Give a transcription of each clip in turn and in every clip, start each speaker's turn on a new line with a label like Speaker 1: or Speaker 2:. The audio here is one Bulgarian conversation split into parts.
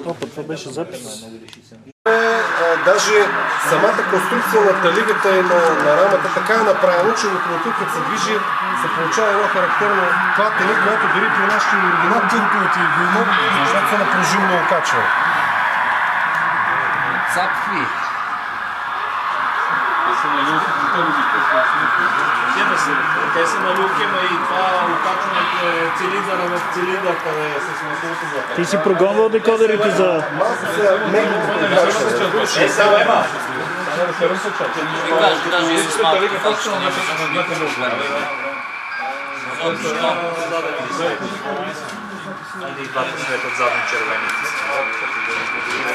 Speaker 1: Опа, това беше запис.
Speaker 2: Даже самата конструкция на талигата и на рамата така е направено, че локомотив като се движи се получава едно характерно клатене, което дори при нашите оригинал тънковете и гума, защото са напружимно окачване.
Speaker 3: Цапви.
Speaker 4: Те са на люки, и това окачването е цилиндъра в цилиндър, къде е с маслото за.
Speaker 1: Ти си прогонвал декодерите за...
Speaker 2: Малко са меки да покачване.
Speaker 4: Е, сега има.
Speaker 3: Даже и с малко факчно няма проблем.
Speaker 4: И двата светят задни червени.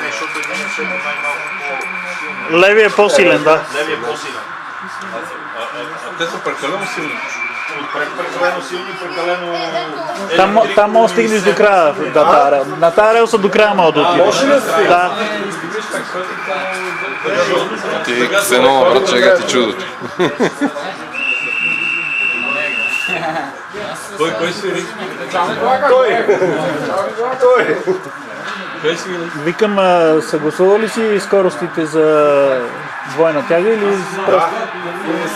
Speaker 4: Защото един свет най-малко
Speaker 1: Леви е по-силен, да.
Speaker 4: Леви е по-силен.
Speaker 5: Те са прекалено силни.
Speaker 4: Прекалено силни, прекалено...
Speaker 1: Там мога да стигнеш до края. На тази релса до края мога да отидеш. Да.
Speaker 5: Ти се едно брат, чега ти чудото. Кой свири?
Speaker 2: Той!
Speaker 5: Кой свири?
Speaker 1: Викам, съгласува ли си скоростите за двойна тяга или просто?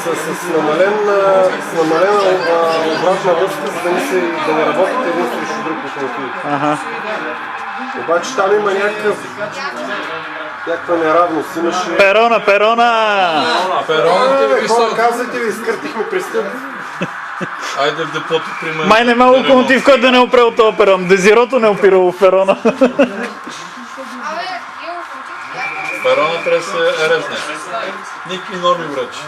Speaker 2: С намалена обратна връзка, за да не работят един срещу друг локомотивите.
Speaker 1: Ага.
Speaker 2: Обаче там има някаква неравност. Имаше...
Speaker 1: Перона!
Speaker 2: Хора, казвайте ви, изкъртихме престъп.
Speaker 5: Айде в депото при мен.
Speaker 1: Май нема локомотив, който да не опре от този перон. Дезирото не опирало в перона.
Speaker 5: Перона трябва да се резне. Никакви норми връчи.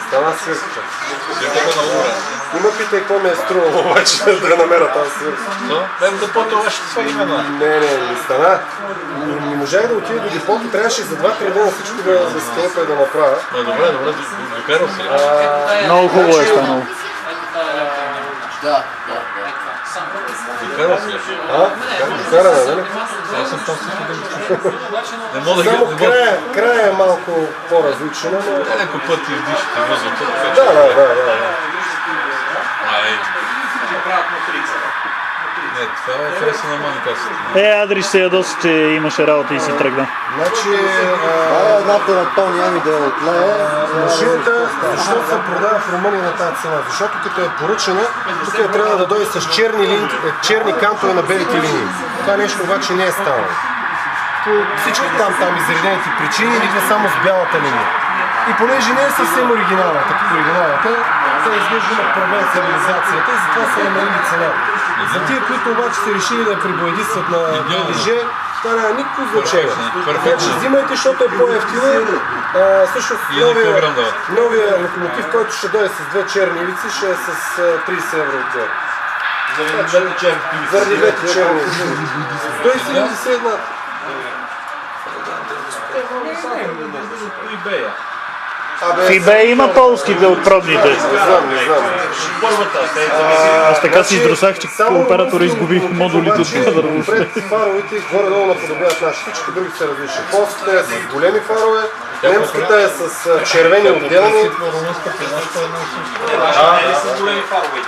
Speaker 2: Стана свирка.
Speaker 5: Свирката много добре.
Speaker 2: Има питай какво ми е струвало обаче да намеря тази свирка.
Speaker 5: Дай в депото още свои имена.
Speaker 2: Не стана. Не можах да отида до депото, трябваше за 2-3 дена всичко да скълпа и да направя.
Speaker 5: Добре, докарал си.
Speaker 1: Много хубаво е станало.
Speaker 5: Докарал си.
Speaker 2: Докарана, нали?
Speaker 5: Аз съм там всички не мога да
Speaker 2: Само края е малко по-различен, но...
Speaker 5: Някой път издишате въздуха.
Speaker 2: Да.
Speaker 5: Не, това трябва да се намали касата.
Speaker 1: Адриш се ядоси, че имаше работа и си тръгна.
Speaker 2: Значи...
Speaker 6: Едната на Тони Ами да е отлее.
Speaker 2: Машината, защо се продава в Румъния на тази цена? Защото като е поръчена, тук трябва да дойде с черни кантове на белите линии. Това нещо обаче не е станало. По всички там изредените причини идва само с бялата линия. И понеже не е съвсем оригиналната, като оригиналната, те изглежда имат проблем с реализацията и затова са намалили цената. За тия, които обаче са решили да прибоядисват на БДЖ, това няма никакво значение. Значи взимайте, защото е по-ефтино. Всъщност новия локомотив, който ще дойде с две черни ивици, ще е с 30 евро отгоре. Заради двете черни ивици. 171.
Speaker 1: В eBay има полските от пробните.
Speaker 2: Не знам.
Speaker 1: Аз така си издросах, че оператора изгуби модулите от кадър.
Speaker 2: Пред фаровете горе-долу наподобяват наши. Всички други са различни. Полската е с големи фарове, немската е с червени отделни.
Speaker 4: с големи фарове.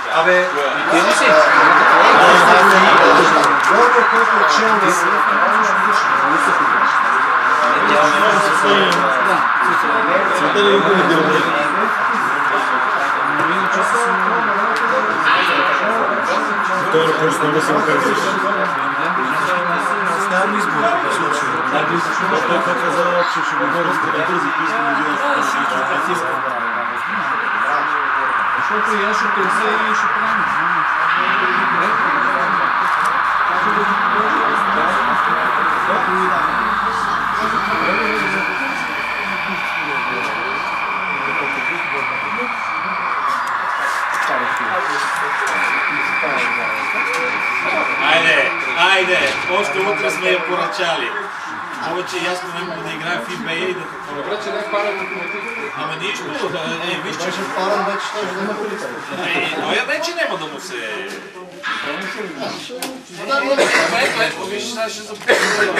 Speaker 2: Второ, просто не съм казваш.
Speaker 6: Нямам избор в случая. Той каза, че ще го бързи, ако искаме да видим. Защото и аз ще търся и ще правим.
Speaker 4: Айде, още утре сме я поръчали. Повече ясно не мога да играе в eBay и да какво.
Speaker 5: Добре, че не пара локомотив.
Speaker 4: Ама нищо, виж, че ще
Speaker 6: Парам вече ще да има колица.
Speaker 4: той вече няма да му се... Ето, виж, сега ще започне.